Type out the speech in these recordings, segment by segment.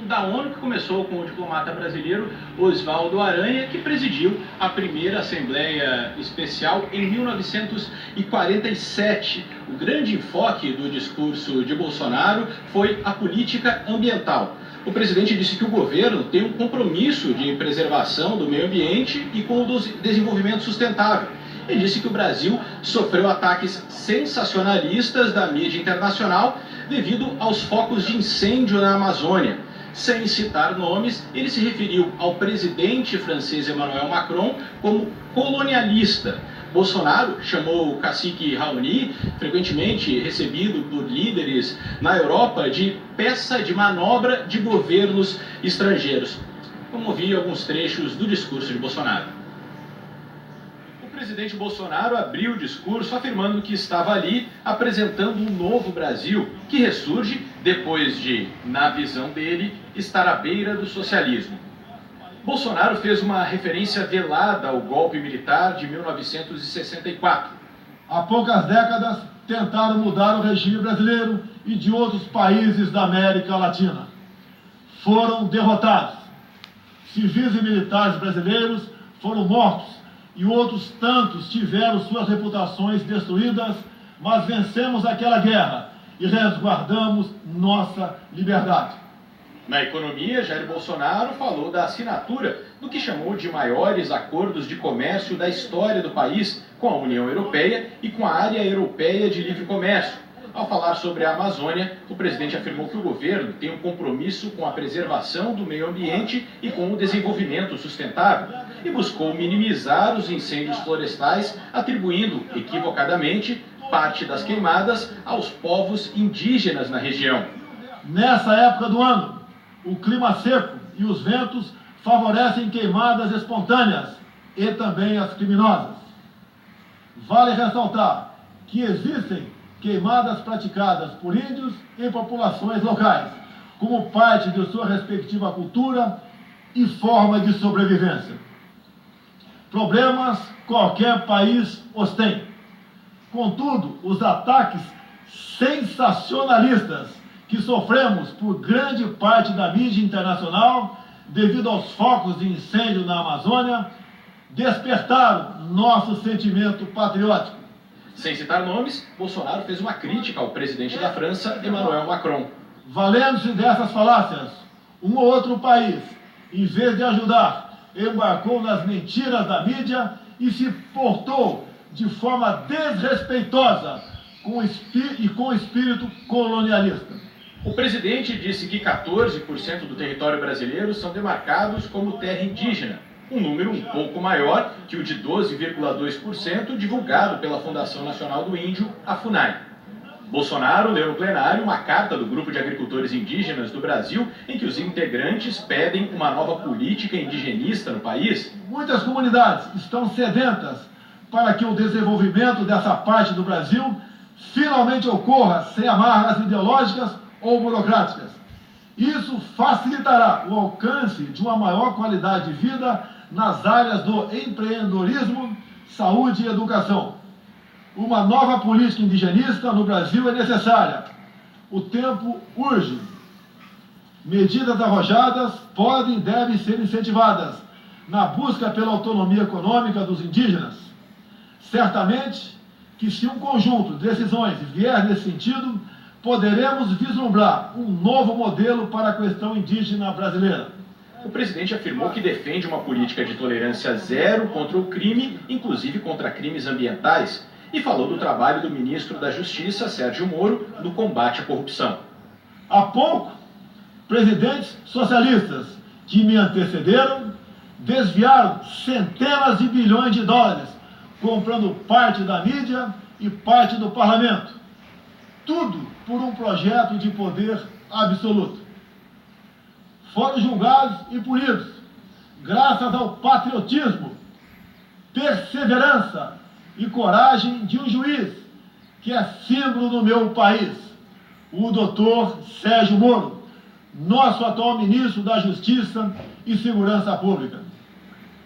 da ONU, que começou com o diplomata brasileiro Oswaldo Aranha, que presidiu a primeira Assembleia Especial em 1947. O grande enfoque do discurso de Bolsonaro foi a política ambiental. O presidente disse que o governo tem um compromisso de preservação do meio ambiente e com o desenvolvimento sustentável. Ele disse que o Brasil sofreu ataques sensacionalistas da mídia internacional devido aos focos de incêndio na Amazônia. Sem citar nomes, ele se referiu ao presidente francês Emmanuel Macron como colonialista. Bolsonaro chamou o cacique Raoni, frequentemente recebido por líderes na Europa, de peça de manobra de governos estrangeiros. Vamos ouvir alguns trechos do discurso de Bolsonaro. O presidente Bolsonaro abriu o discurso afirmando que estava ali apresentando um novo Brasil que ressurge depois de, na visão dele, estar à beira do socialismo. Bolsonaro fez uma referência velada ao golpe militar de 1964. Há poucas décadas, tentaram mudar o regime brasileiro e de outros países da América Latina. Foram derrotados. Civis e militares brasileiros foram mortos e outros tantos tiveram suas reputações destruídas, mas vencemos aquela guerra e resguardamos nossa liberdade. Na economia, Jair Bolsonaro falou da assinatura do que chamou de maiores acordos de comércio da história do país com a União Europeia e com a Área Europeia de Livre Comércio. Ao falar sobre a Amazônia, o presidente afirmou que o governo tem um compromisso com a preservação do meio ambiente e com o desenvolvimento sustentável e buscou minimizar os incêndios florestais, atribuindo equivocadamente parte das queimadas aos povos indígenas na região. Nessa época do ano, o clima seco e os ventos favorecem queimadas espontâneas e também as criminosas. Vale ressaltar que existem queimadas praticadas por índios e populações locais, como parte de sua respectiva cultura e forma de sobrevivência. Problemas qualquer país os tem. Contudo, os ataques sensacionalistas que sofremos por grande parte da mídia internacional, devido aos focos de incêndio na Amazônia, despertaram nosso sentimento patriótico. Sem citar nomes, Bolsonaro fez uma crítica ao presidente da França, Emmanuel Macron. Valendo-se dessas falácias, um ou outro país, em vez de ajudar, embarcou nas mentiras da mídia e se portou de forma desrespeitosa com espírito colonialista. O presidente disse que 14% do território brasileiro são demarcados como terra indígena, um número um pouco maior que o de 12,2% divulgado pela Fundação Nacional do Índio, a FUNAI. Bolsonaro leu no plenário uma carta do Grupo de Agricultores Indígenas do Brasil, em que os integrantes pedem uma nova política indigenista no país. Muitas comunidades estão sedentas para que o desenvolvimento dessa parte do Brasil finalmente ocorra sem amarras ideológicas ou burocráticas. Isso facilitará o alcance de uma maior qualidade de vida nas áreas do empreendedorismo, saúde e educação. Uma nova política indigenista no Brasil é necessária. O tempo urge. Medidas arrojadas podem e devem ser incentivadas na busca pela autonomia econômica dos indígenas. Certamente que se um conjunto de decisões vier nesse sentido, poderemos vislumbrar um novo modelo para a questão indígena brasileira. O presidente afirmou que defende uma política de tolerância zero contra o crime, inclusive contra crimes ambientais, e falou do trabalho do ministro da Justiça, Sérgio Moro, no combate à corrupção. Há pouco, presidentes socialistas que me antecederam desviaram centenas de bilhões de dólares, comprando parte da mídia e parte do parlamento. Tudo por um projeto de poder absoluto. Foram julgados e punidos, graças ao patriotismo, perseverança e coragem de um juiz, que é símbolo do meu país, o doutor Sérgio Moro, nosso atual ministro da Justiça e Segurança Pública.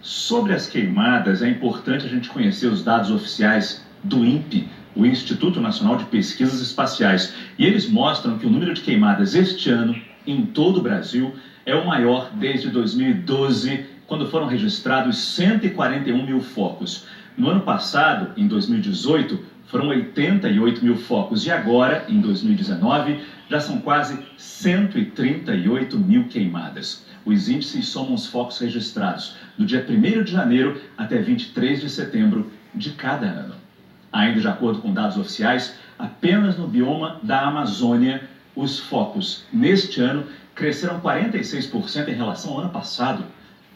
Sobre as queimadas, é importante a gente conhecer os dados oficiais do INPE, o Instituto Nacional de Pesquisas Espaciais, e eles mostram que o número de queimadas este ano em todo o Brasil é o maior desde 2012, quando foram registrados 141 mil focos. No ano passado, em 2018, foram 88 mil focos e agora, em 2019, já são quase 138 mil queimadas. Os índices somam os focos registrados do dia 1º de janeiro até 23 de setembro de cada ano. Ainda de acordo com dados oficiais, apenas no bioma da Amazônia, os focos neste ano cresceram 46% em relação ao ano passado.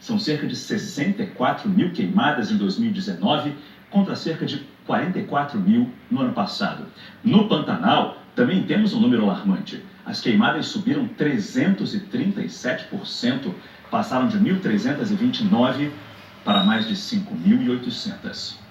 São cerca de 64 mil queimadas em 2019, contra cerca de 44 mil no ano passado. No Pantanal, também temos um número alarmante. As queimadas subiram 337%, passaram de 1.329 para mais de 5.800.